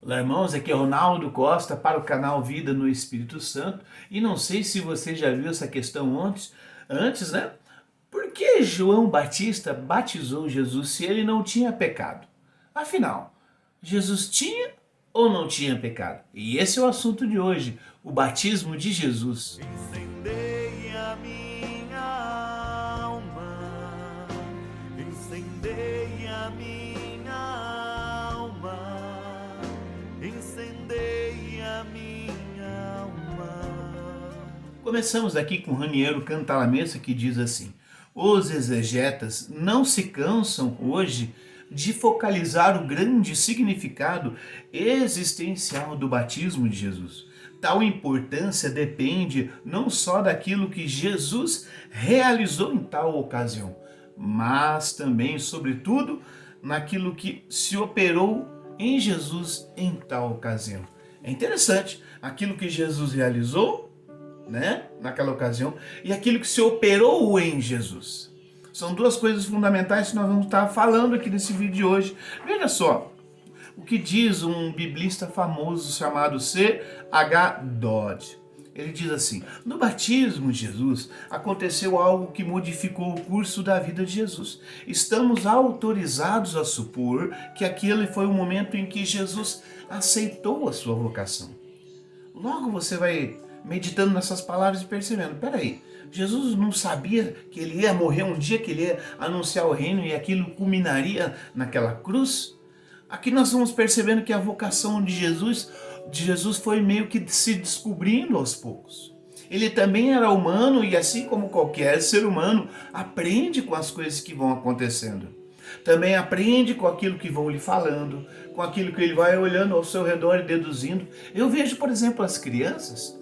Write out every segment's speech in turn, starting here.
Olá, irmãos, aqui é Ronaldo Costa para o canal Vida no Espírito Santo. E não sei se você já viu essa questão antes, né? Por que João Batista batizou Jesus se ele não tinha pecado? Afinal, Jesus tinha ou não tinha pecado? E esse é o assunto de hoje, o batismo de Jesus. Incendeia minha alma, incendeia minha alma, incendeia minha alma. Começamos aqui com Raniero Cantalamessa, que diz assim: os exegetas não se cansam hoje de focalizar o grande significado existencial do batismo de Jesus. Tal importância depende não só daquilo que Jesus realizou em tal ocasião, mas também, sobretudo, naquilo que se operou em Jesus em tal ocasião. É interessante, aquilo que Jesus realizou, né, naquela ocasião, e aquilo que se operou em Jesus. São duas coisas fundamentais que nós vamos estar falando aqui nesse vídeo de hoje. Veja só, o que diz um biblista famoso chamado C. H. Dodd. Ele diz assim: no batismo de Jesus aconteceu algo que modificou o curso da vida de Jesus. Estamos autorizados a supor que aquele foi o momento em que Jesus aceitou a sua vocação. Logo você vai meditando nessas palavras e percebendo, peraí, Jesus não sabia que ele ia morrer um dia, que ele ia anunciar o reino e aquilo culminaria naquela cruz? Aqui nós vamos percebendo que a vocação de Jesus foi meio que se descobrindo aos poucos. Ele também era humano e, assim como qualquer ser humano, aprende com as coisas que vão acontecendo. Também aprende com aquilo que vão lhe falando, com aquilo que ele vai olhando ao seu redor e deduzindo. Eu vejo, por exemplo, as crianças.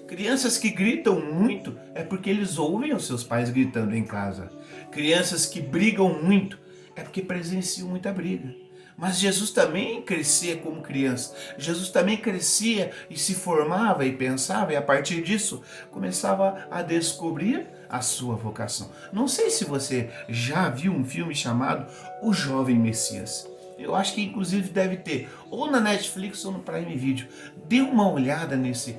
Crianças que gritam muito é porque eles ouvem os seus pais gritando em casa. Crianças que brigam muito é porque presenciam muita briga. Mas Jesus também crescia como criança. Jesus também crescia e se formava e pensava, e a partir disso começava a descobrir a sua vocação. Não sei se você já viu um filme chamado O Jovem Messias. Eu acho que inclusive deve ter, ou na Netflix ou no Prime Video. Dê uma olhada nesse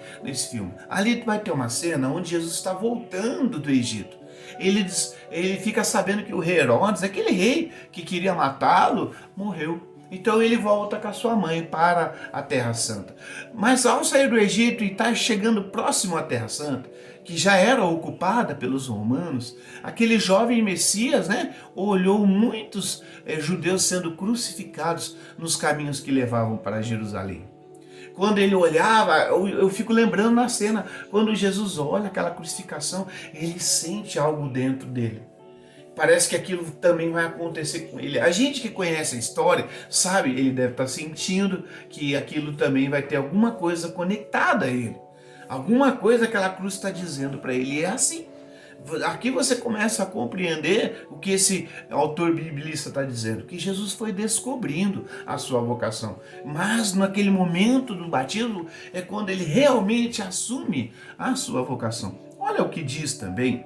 filme. Ali vai ter uma cena onde Jesus está voltando do Egito. Ele fica sabendo que o rei Herodes, aquele rei que queria matá-lo, morreu. Então ele volta com a sua mãe para a Terra Santa. Mas ao sair do Egito e estar chegando próximo à Terra Santa, que já era ocupada pelos romanos, aquele jovem Messias, né, olhou muitos judeus sendo crucificados nos caminhos que levavam para Jerusalém. Quando ele olhava, eu fico lembrando na cena, quando Jesus olha aquela crucificação, ele sente algo dentro dele. Parece que aquilo também vai acontecer com ele. A gente que conhece a história sabe, ele deve estar sentindo que aquilo também vai ter alguma coisa conectada a ele. Alguma coisa aquela cruz está dizendo para ele. E é assim. Aqui você começa a compreender o que esse autor biblista está dizendo, que Jesus foi descobrindo a sua vocação. Mas naquele momento do batismo é quando ele realmente assume a sua vocação. Olha o que diz também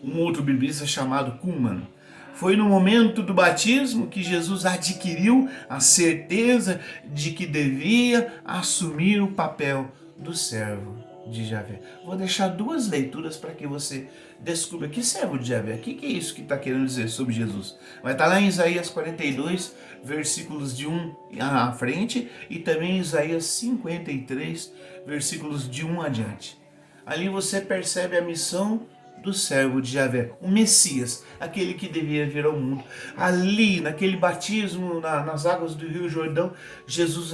um outro biblista chamado Kuhlman. Foi no momento do batismo que Jesus adquiriu a certeza de que devia assumir o papel do servo de Javé. Vou deixar duas leituras para que você descubra que servo de Javé. O que é isso que está querendo dizer sobre Jesus? Vai estar lá em Isaías 42, versículos de 1 à frente, e também em Isaías 53, versículos de 1 adiante. Ali você percebe a missão do servo de Javé, o Messias, aquele que devia vir ao mundo. Ali, naquele batismo nas águas do Rio Jordão, Jesus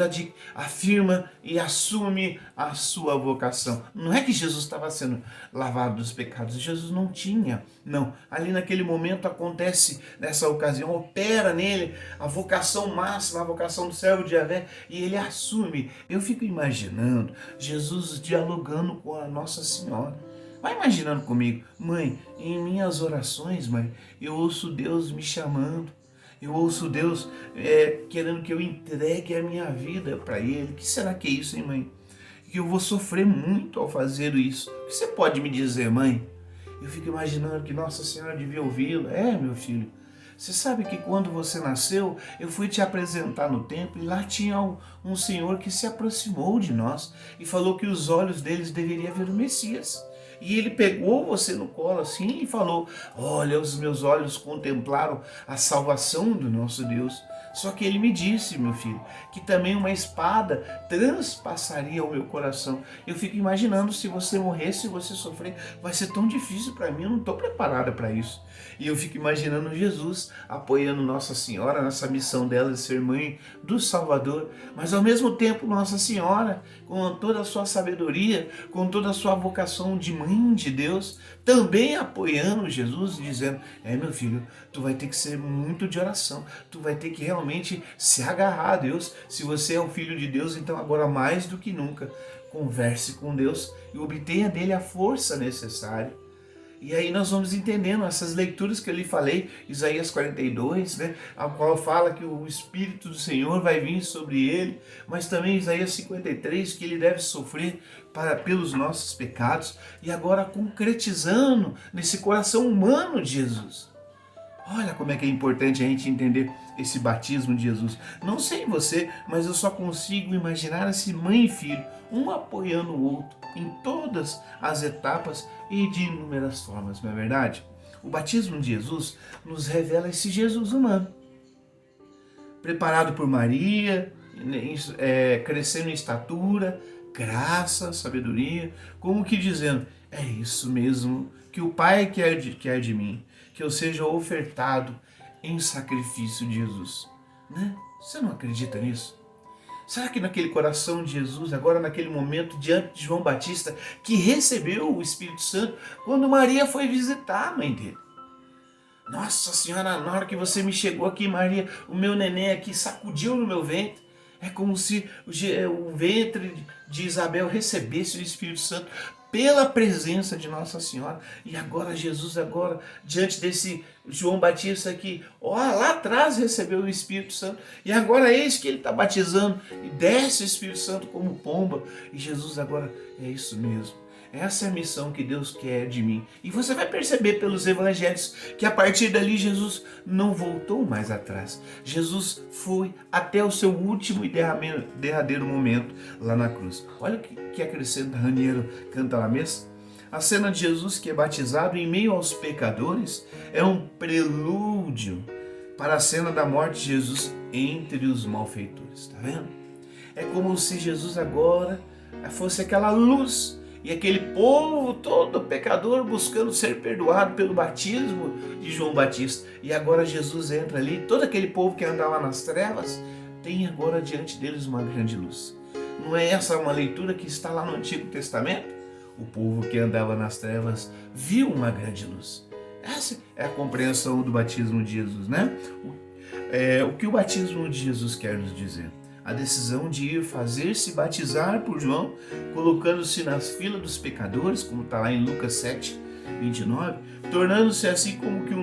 afirma e assume a sua vocação. Não é que Jesus estava sendo lavado dos pecados, Jesus não tinha. Não, ali naquele momento acontece, nessa ocasião, opera nele a vocação máxima, a vocação do servo de Javé, e ele assume. Eu fico imaginando Jesus dialogando com a Nossa Senhora. Vai imaginando comigo, mãe, em minhas orações, mãe, eu ouço Deus me chamando, eu ouço Deus querendo que eu entregue a minha vida para Ele. O que será que é isso, hein, mãe? Que eu vou sofrer muito ao fazer isso. O que você pode me dizer, mãe? Eu fico imaginando que Nossa Senhora devia ouvi-lo. É, meu filho, Você sabe que quando você nasceu, eu fui te apresentar no templo e lá tinha um senhor que se aproximou de nós e falou que os olhos deles deveriam ver o Messias. E ele pegou você no colo assim e falou: olha, os meus olhos contemplaram a salvação do nosso Deus. Só que ele me disse, meu filho, que também uma espada transpassaria o meu coração. Eu fico imaginando, se você morrer, se você sofrer, vai ser tão difícil para mim, eu não estou preparada para isso. E eu fico imaginando Jesus apoiando Nossa Senhora nessa missão dela de ser mãe do Salvador, mas ao mesmo tempo Nossa Senhora, com toda a sua sabedoria, com toda a sua vocação de mãe de Deus, também apoiando Jesus, dizendo: meu filho, tu vai ter que ser muito de oração, tu vai ter que realmente se agarrar a Deus. Se você é o filho de Deus, então agora mais do que nunca, converse com Deus e obtenha dele a força necessária. E aí nós vamos entendendo essas leituras que eu lhe falei, Isaías 42, né, a qual fala que o Espírito do Senhor vai vir sobre ele, mas também Isaías 53, que ele deve sofrer pelos nossos pecados, e agora concretizando nesse coração humano de Jesus. Olha como é que é importante a gente entender esse batismo de Jesus. Não sei você, mas eu só consigo imaginar esse mãe e filho, um apoiando o outro em todas as etapas e de inúmeras formas, não é verdade? O batismo de Jesus nos revela esse Jesus humano, preparado por Maria, crescendo em estatura, graça, sabedoria, como que dizendo: é isso mesmo que o Pai quer de mim, que eu seja ofertado em sacrifício de Jesus. Né? Você não acredita nisso? Será que naquele coração de Jesus, agora naquele momento diante de João Batista, que recebeu o Espírito Santo, quando Maria foi visitar a mãe dele? Nossa Senhora, na hora que você me chegou aqui, Maria, o meu neném aqui sacudiu no meu ventre. É como se o ventre de Isabel recebesse o Espírito Santo pela presença de Nossa Senhora. E agora Jesus, agora diante desse João Batista aqui, lá atrás recebeu o Espírito Santo. E agora eis que ele está batizando e desce o Espírito Santo como pomba. E Jesus agora, é isso mesmo. Essa é a missão que Deus quer de mim. E você vai perceber pelos evangelhos que a partir dali Jesus não voltou mais atrás. Jesus foi até o seu último e derradeiro momento lá na cruz. Olha o que acrescenta Raniero Cantalamessa. A cena de Jesus que é batizado em meio aos pecadores é um prelúdio para a cena da morte de Jesus entre os malfeitores. Está vendo? É como se Jesus agora fosse aquela luz e aquele povo todo pecador buscando ser perdoado pelo batismo de João Batista. E agora Jesus entra ali, todo aquele povo que andava nas trevas tem agora diante deles uma grande luz. Não é essa uma leitura que está lá no Antigo Testamento? O povo que andava nas trevas viu uma grande luz. Essa é a compreensão do batismo de Jesus, né? O que o batismo de Jesus quer nos dizer? A decisão de ir fazer-se batizar por João, colocando-se nas filas dos pecadores, como está lá em Lucas 7, 29, tornando-se assim como que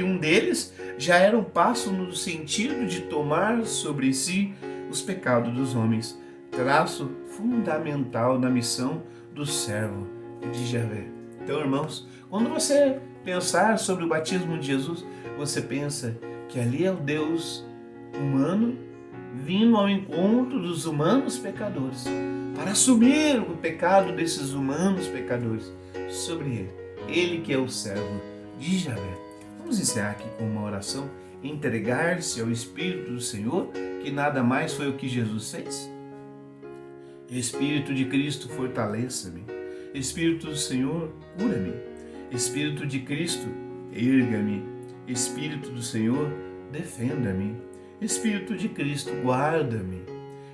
um deles já era um passo no sentido de tomar sobre si os pecados dos homens, traço fundamental na missão do servo de Javé. Então, irmãos, quando você pensar sobre o batismo de Jesus, você pensa que ali é o Deus humano vindo ao encontro dos humanos pecadores para assumir o pecado desses humanos pecadores sobre ele. Ele que é o servo de Javé. Vamos encerrar aqui com uma oração, entregar-se ao Espírito do Senhor, que nada mais foi o que Jesus fez. Espírito de Cristo, fortaleça-me. Espírito do Senhor, cura-me. Espírito de Cristo, erga-me. Espírito do Senhor, defenda-me. Espírito de Cristo, guarda-me.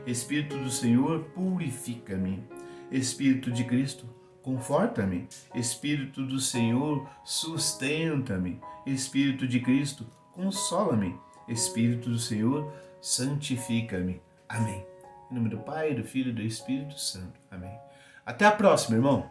Espírito do Senhor, purifica-me. Espírito de Cristo, conforta-me. Espírito do Senhor, sustenta-me. Espírito de Cristo, consola-me. Espírito do Senhor, santifica-me. Amém. Em nome do Pai, do Filho e do Espírito Santo. Amém. Até a próxima, irmão.